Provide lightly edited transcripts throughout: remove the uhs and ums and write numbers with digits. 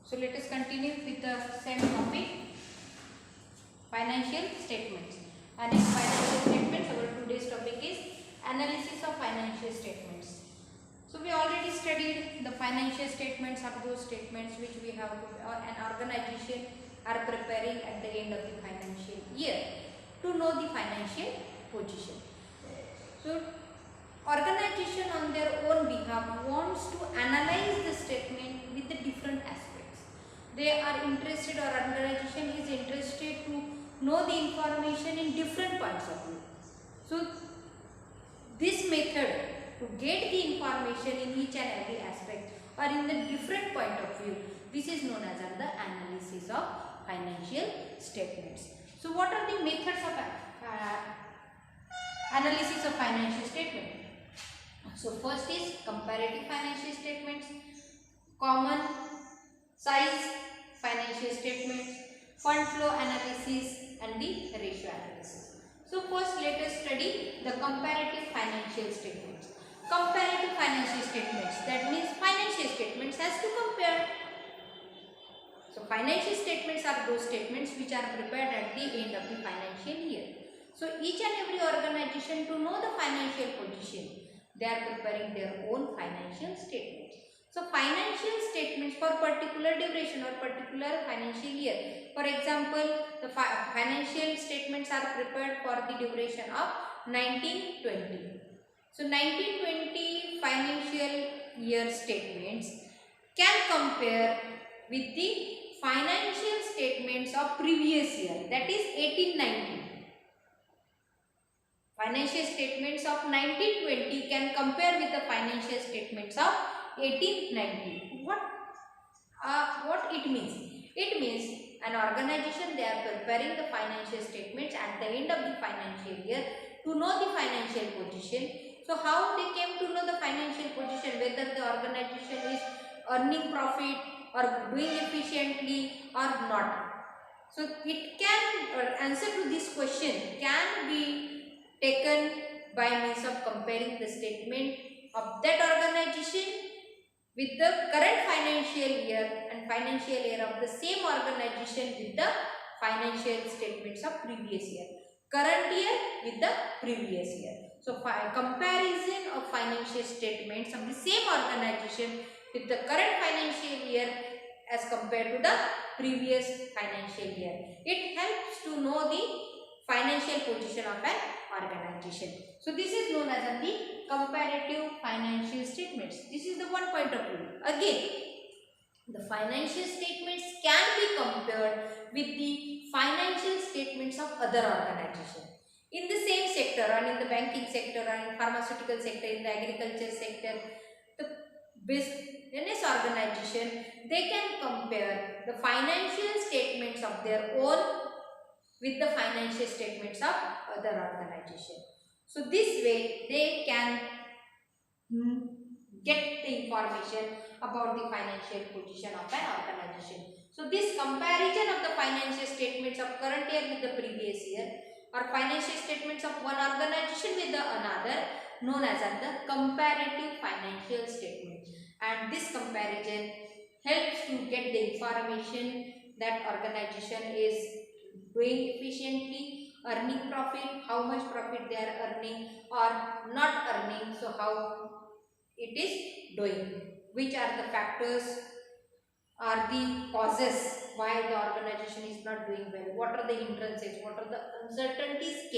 So let us continue with the same topic, financial statements. And in financial statements, our today's topic is analysis of financial statements. So we already studied the financial statements are those statements which we have an organization are preparing at the end of the financial year to know the financial position. So organization on their own behalf wants to analyze the statement with the different aspects. They are interested, or organization is interested to know the information in different points of view. So this method to get the information in each and every aspect or in the different point of view, this is known as the analysis of financial statements. So what are the methods of analysis of financial statement? So first is comparative financial statements, common size financial statements, fund flow analysis, and the ratio analysis. So first let us study the comparative financial statements. Comparative financial statements, that means financial statements has to compare. So financial statements are those statements which are prepared at the end of the financial year. So each and every organization, to know the financial position, they are preparing their own financial statements. So financial statements for particular duration or particular financial year. For example, the financial statements are prepared for the duration of 1920. So 1920 financial year statements can compare with the financial statements of previous year, that is 1890. Financial statements of 1920 can compare with the financial statements of 1890. What it means? It means an organization, they are preparing the financial statements at the end of the financial year to know the financial position. So how they came to know the financial position, whether the organization is earning profit or doing efficiently or not. So it can answer to this question can be taken by means of comparing the statement of that organization with the current financial year and financial year of the same organization with the financial statements of previous year, current year with the previous year. So comparison of financial statements of the same organization with the current financial year as compared to the previous financial year, it helps to know the financial position of an organization. So this is known as the comparative financial statements. This is the one point of view. Again, the financial statements can be compared with the financial statements of other organizations in the same sector, or in the banking sector, or in pharmaceutical sector, in the agriculture sector. The business organization, they can compare the financial statements of their own with the financial statements of other organization. So this way they can get the information about the financial position of an organization. So this comparison of the financial statements of current year with the previous year, or financial statements of one organization with the another, known as the comparative financial statement. And this comparison helps to get the information that organization is doing efficiently, earning profit, how much profit they are earning or not earning, so how it is doing, which are the factors, are the causes why the organization is not doing well, what are the hindrances, what are the uncertainties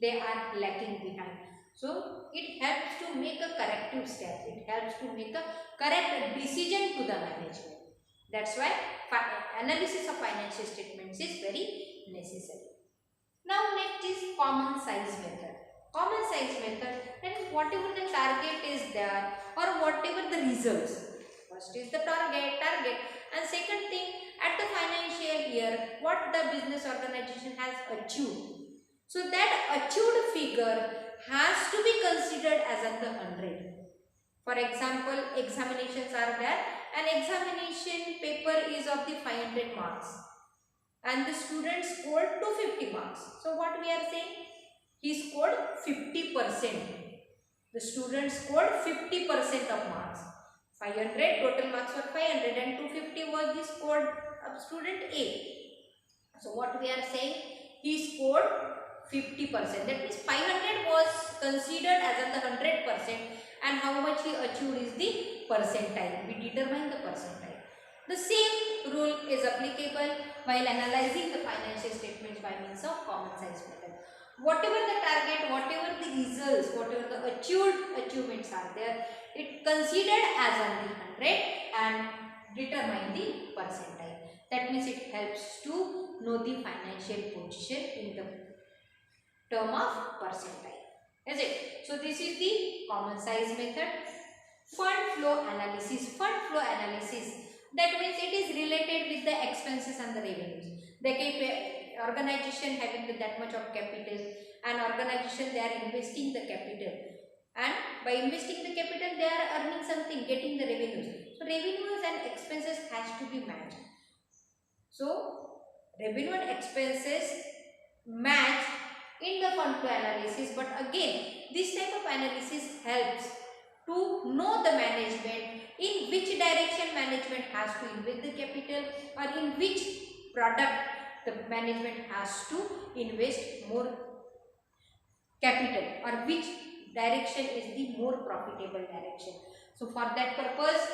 they are lacking behind. So it helps to make a corrective step, it helps to make a correct decision to the management. That's why analysis of financial statements is very necessary. Now next is common size method. Common size method, and whatever the target is there or whatever the results. First is the target, and second thing, at the financial year, what the business organization has achieved. So that achieved figure has to be considered as the 100. For example, examinations are there. An examination paper is of the 500 marks and the student scored 250 marks. So what we are saying? He scored 50%. The student scored 50% of marks. 500, total marks were 500 and 250 was was the scored student A. So what we are saying, he scored 50%. That means 500 was considered as the 100%, and how much he achieved is the percentile. We determine the percentile. The same rule is applicable while analyzing the financial statements by means of common size method. Whatever the target, whatever the results, whatever the achievements are there, it considered as only 100 and determine the percentile. That means it helps to know the financial position in the term of percentile. Is it? So this is the common size method. Fund flow analysis. Fund flow analysis. That means it is related with the expenses and the revenues. The organization having that much of capital, and organization they are investing the capital, and by investing the capital they are earning something, getting the revenues. So revenues and expenses has to be matched. So revenue and expenses match in the fund flow analysis, but again this type of analysis helps to know the management, in which direction management has to invest the capital, or in which product the management has to invest more capital, or which direction is the more profitable direction. So for that purpose,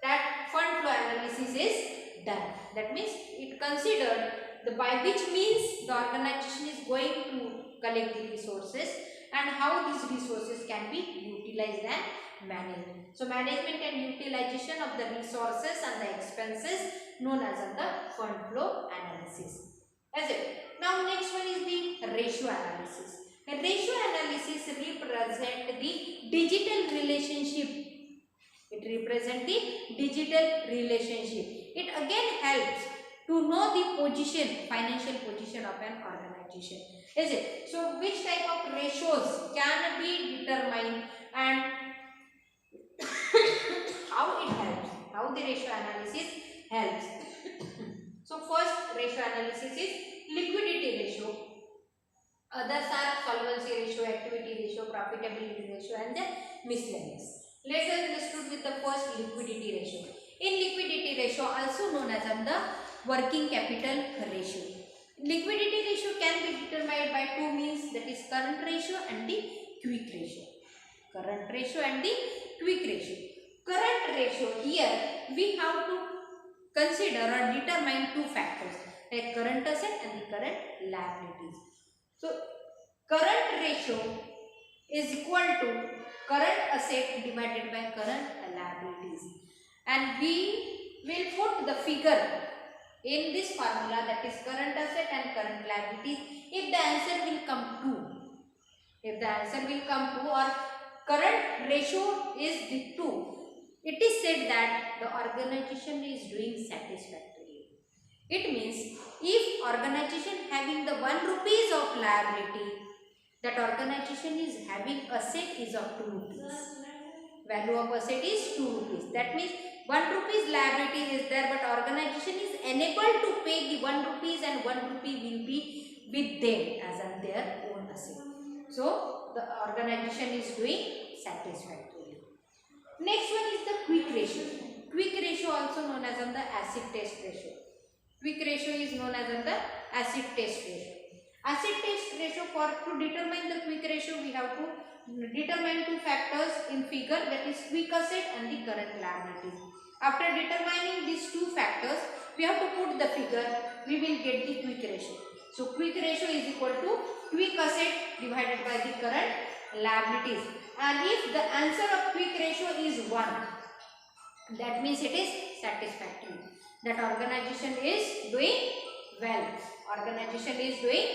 that fund flow analysis is done. That means it considered the by which means the organization is going to collect the resources, and how these resources can be utilized and managed. So management and utilization of the resources and the expenses known as the fund flow analysis. Is it? Now next one is the ratio analysis. A ratio analysis represents the digital relationship. It represents the digital relationship. It again helps to know the position, financial position of an organization. Is it? So which type of ratios can be determined, and how it helps, how the ratio analysis helps. So first ratio analysis is liquidity ratio. Others are solvency ratio, activity ratio, profitability ratio, and the miscellaneous. Let us understood with the first liquidity ratio. In liquidity ratio, also known as the working capital ratio. Liquidity ratio can be determined by two means, that is current ratio and the quick ratio. Current ratio and the quick ratio. Current ratio, here we have to consider or determine two factors, like current asset and the current liabilities. So current ratio is equal to current asset divided by current liabilities, and we will put the figure in this formula, that is current asset and current liabilities, if the answer will come true. If the answer will come true, or current ratio is the 2, it is said that the organization is doing satisfactorily. It means if organization having the 1 rupees of liability, that organization is having asset is of 2 rupees. Value of asset is 2 rupees. That means 1 rupees liability is there, but organization is unable to pay the 1 rupees, and 1 rupee will be with them as on their own asset. So the organization is doing satisfactorily. Next one is the quick ratio. Quick ratio also known as the acid test ratio. Quick ratio is known as the acid test ratio. Acid test ratio, for to determine the quick ratio, we have to determine two factors in figure, that is quick asset and the current liabilities. After determining these two factors, we have to put the figure, we will get the quick ratio. So quick ratio is equal to quick asset divided by the current liabilities, and if the answer of quick ratio is 1, that means it is satisfactory, that organization is doing well. Organization is doing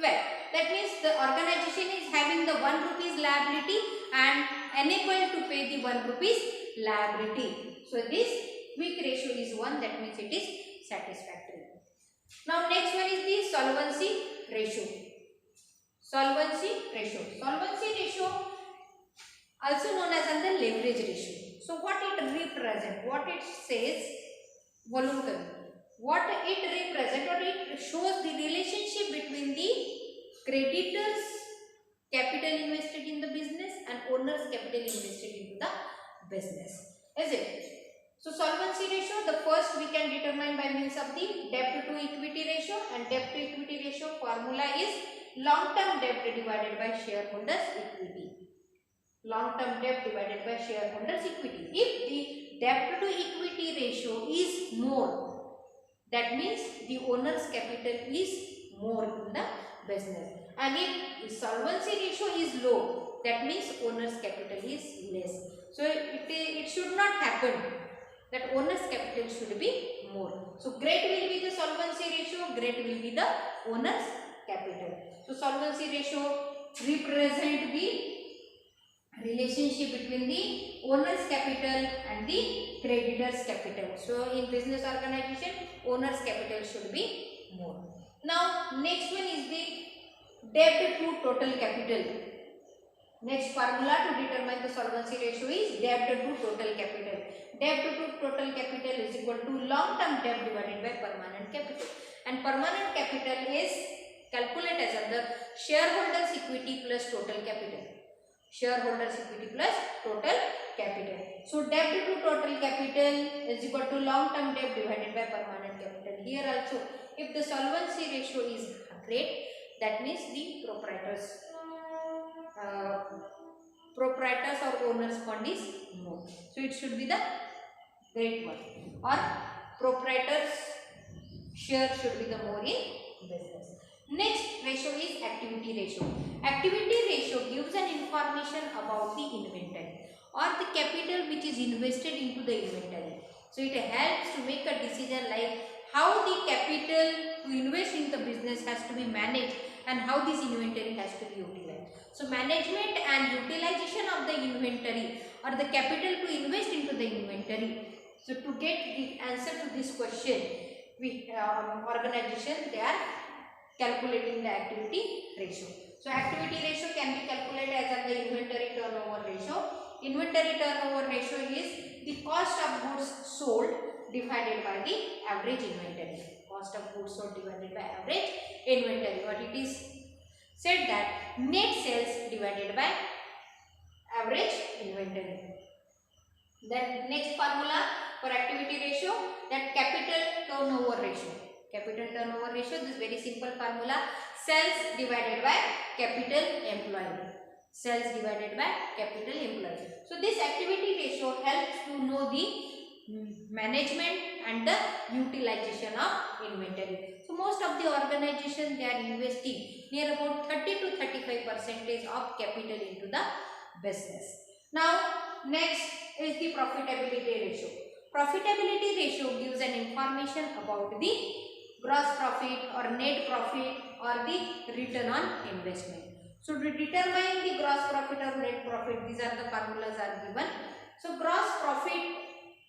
well. That means the organization is having the 1 rupees liability and unable to pay the 1 rupees liability. So this quick ratio is 1, that means it is satisfactory. Now next one is the solvency ratio. Solvency ratio. Solvency ratio also known as the leverage ratio. So what it represents, what it says, volume. What it represents, or it shows the relationship between the creditors' capital invested in the business and owners' capital invested into the business. Is it? So solvency ratio, the first we can determine by means of the debt to equity ratio, and debt to equity ratio formula is long term debt divided by shareholders equity. Long term debt divided by shareholders equity. If the debt to equity ratio is more, that means the owner's capital is more in the business, and if the solvency ratio is low, that means owner's capital is less. So it should not happen that owner's capital should be more. So great will be the solvency ratio, great will be the owner's capital. So solvency ratio represent the relationship between the owner's capital and the creditor's capital. So in business organization, owner's capital should be more. Now next one is the debt to total capital. Next formula to determine the solvency ratio is debt to total capital. Debt to total capital is equal to long term debt divided by permanent capital, and permanent capital is calculated as under shareholders equity plus total capital. Shareholders equity plus total capital. So debt to total capital is equal to long term debt divided by permanent capital. Here also, if the solvency ratio is great, that means the proprietors or owners fund is more. So it should be the great one, or proprietors share should be the more in business. Next ratio is activity ratio. Activity ratio gives an information about the inventory or the capital which is invested into the inventory. So it helps to make a decision like how the capital to invest in the business has to be managed and how this inventory has to be utilized. So management and utilization of the inventory or the capital to invest into the inventory. So to get the answer to this question, we organization, they are calculating the activity ratio. So activity ratio can be calculated as the inventory turnover ratio. Inventory turnover ratio is the cost of goods sold divided by the average inventory. Cost of goods sold divided by average inventory. But it is said that net sales divided by average inventory. Then next formula for activity ratio, that capital turnover ratio. Capital turnover ratio, this very simple formula, sales divided by capital employed. Sales divided by capital employed. So this activity ratio helps to know the management and the utilization of inventory. So most of the organizations, they are investing near about 30 to 35% of capital into the business. Now next is the profitability ratio. Profitability ratio gives an information about the gross profit or net profit or the return on investment. So to determine the gross profit or net profit, these are the formulas are given. So gross profit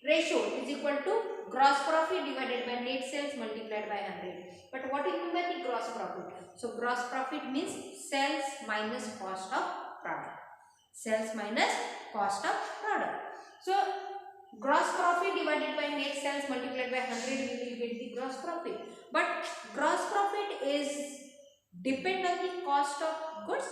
ratio is equal to gross profit divided by net sales multiplied by 100. But what is meant by the gross profit? So gross profit means sales minus cost of product. Sales minus cost of product. So gross profit divided by net sales multiplied by 100, we will get the gross profit. But gross profit is depend on the cost of goods.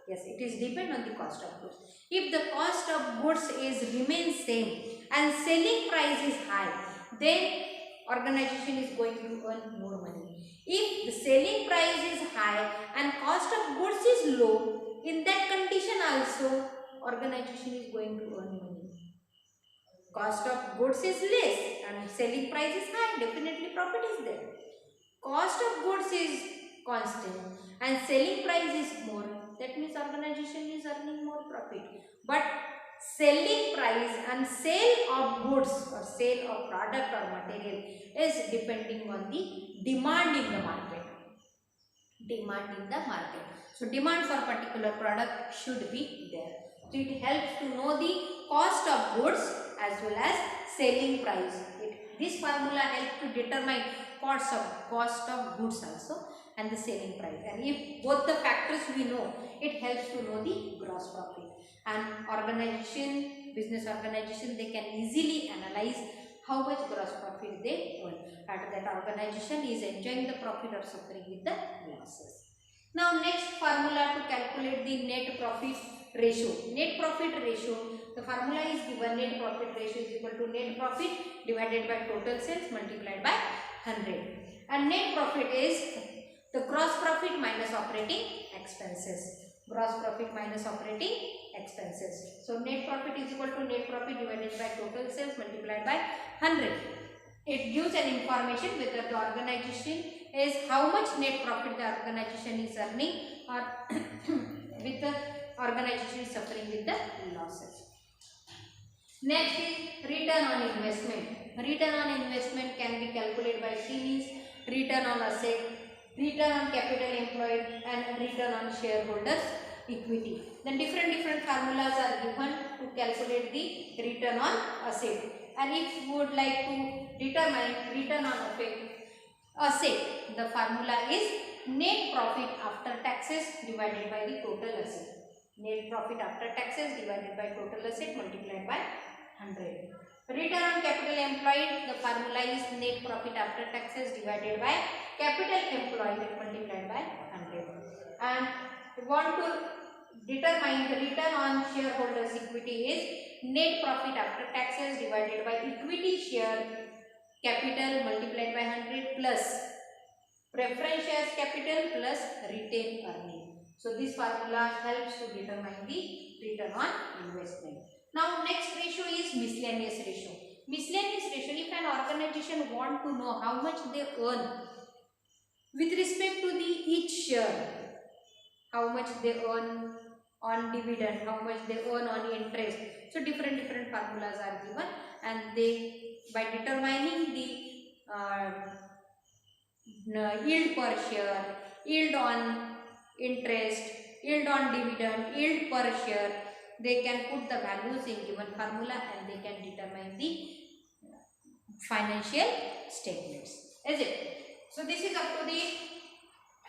Yes, it is depend on the cost of goods. If the cost of goods is remain same and selling price is high, then organization is going to earn more money. If the selling price is high and cost of goods is low, in that condition also organization is going to earn money. Cost of goods is less and selling price is high, definitely profit is there. Cost of goods is constant and selling price is more, that means organization is earning more profit. But selling price and sale of goods or sale of product or material is depending on the demand in the market. Demand in the market. So demand for particular product should be there. So it helps to know the cost of goods as well as selling price. This formula helps to determine cost of goods also and the selling price. And if both the factors we know, it helps to know the gross profit. And organization, business organization, they can easily analyze how much gross profit they earn. That organization is enjoying the profit or suffering with the losses. Now next formula to calculate the net profit ratio. Net profit ratio the formula is given, net profit ratio is equal to net profit divided by total sales multiplied by 100. And net profit is the gross profit minus operating expenses. Gross profit minus operating expenses. So net profit is equal to net profit divided by total sales multiplied by 100. It gives an information whether the organization is how much net profit the organization is earning, or with the organization is suffering with the losses. Next is return on investment. Return on investment can be calculated by three means: return on asset, return on capital employed, and return on shareholders equity. Then different formulas are given to calculate the return on asset. And if you would like to determine return on asset, the formula is net profit after taxes divided by the total asset. Net profit after taxes divided by total asset multiplied by 100. Return on capital employed, the formula is net profit after taxes divided by capital employed multiplied by 100. And we want to determine the return on shareholders equity is net profit after taxes divided by equity share capital multiplied by 100 plus preference shares capital plus retained earning. So this formula helps to determine the return on investment. Now next ratio is miscellaneous ratio. Miscellaneous ratio, if an organization want to know how much they earn with respect to the each share, how much they earn on dividend, how much they earn on interest. So different formulas are given, and they, by determining the yield per share, yield on interest, yield on dividend, yield per share, they can put the values in given formula and they can determine the financial statements. Is it? So this is up to the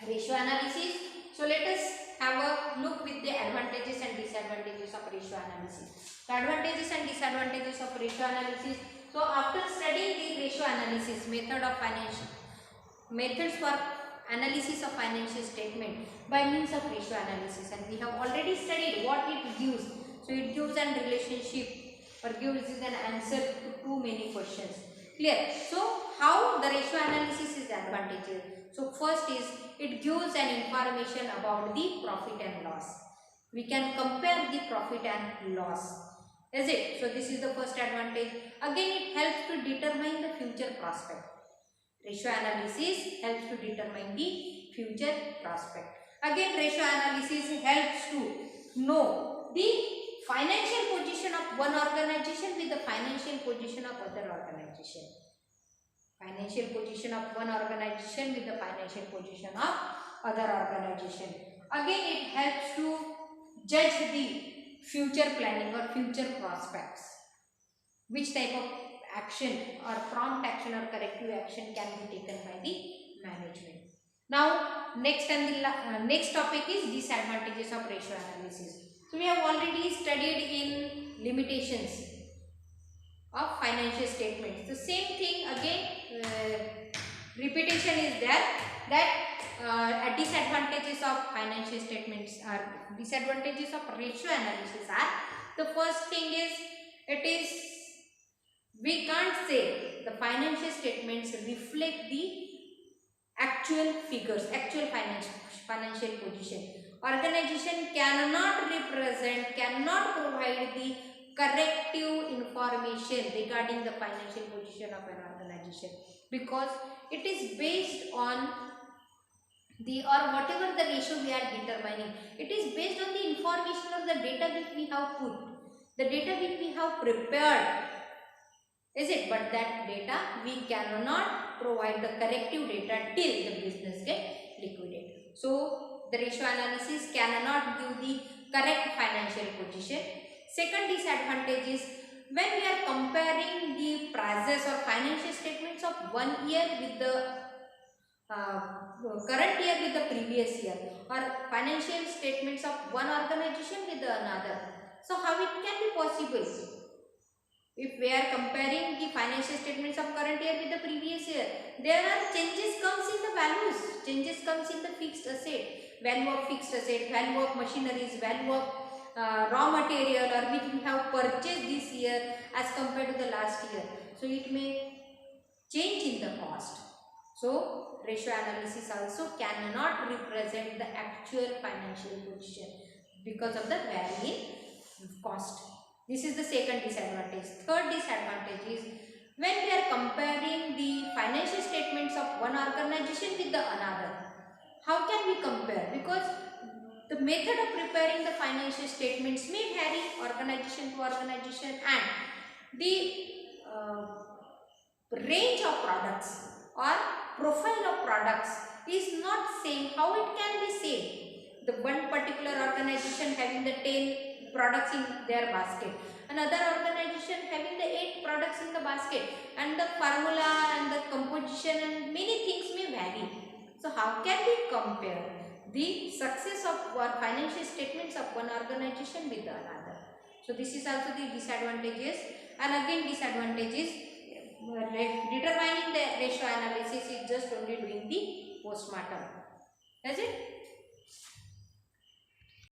ratio analysis. So let us have a look with the advantages and disadvantages of ratio analysis. The advantages and disadvantages of ratio analysis. So after studying the ratio analysis methods for analysis of financial statement by means of ratio analysis, and we have already studied what it gives. So it gives an relationship or gives an answer to too many questions. Clear? So how the ratio analysis is advantageous? So first is it gives an information about the profit and loss. We can compare the profit and loss. Is it? So this is the first advantage. Again, it helps to determine the future prospect. Ratio analysis helps to determine the future prospect. Again, ratio analysis helps to know the financial position of one organization with the financial position of other organization. Financial position of one organization with the financial position of other organization. Again, it helps to judge the future planning or future prospects. Which type of action or prompt action or corrective action can be taken by the management. Now next topic is disadvantages of ratio analysis. So we have already studied in limitations of financial statements. The same thing again, repetition is there, that disadvantages of financial statements are disadvantages of ratio analysis are, the first thing is we can't say the financial statements reflect the actual figures, actual financial position. Organization cannot provide the corrective information regarding the financial position of an organization, because it is based on the, or whatever the ratio we are determining, it is based on the information or the data that we have put, the data that we have prepared. Is it? But that data we cannot provide the corrective data till the business get liquidated. So the ratio analysis cannot give the correct financial position. Second disadvantage is when we are comparing the prices or financial statements of one year with the current year with the previous year, or financial statements of one organization with another. So how it can be possible? If we are comparing the financial statements of current year with the previous year, there are changes comes in the values, changes comes in the fixed asset, value of fixed asset, value of machineries, value of raw material or which we have purchased this year as compared to the last year. So it may change in the cost. So ratio analysis also cannot represent the actual financial position because of the varying cost. This is the second disadvantage. Third disadvantage is when we are comparing the financial statements of one organization with the another. How can we compare? Because the method of preparing the financial statements may vary organization to organization, and the range of products or profile of products is not same. How it can be same? The one particular organization having the 10 products in their basket, another organization having the 8 products in the basket, and the formula and the composition and many things may vary. So how can we compare the success of our financial statements of one organization with the another? So this is also the disadvantages. And again, disadvantages, determining the ratio analysis is just only doing the postmortem. Is it?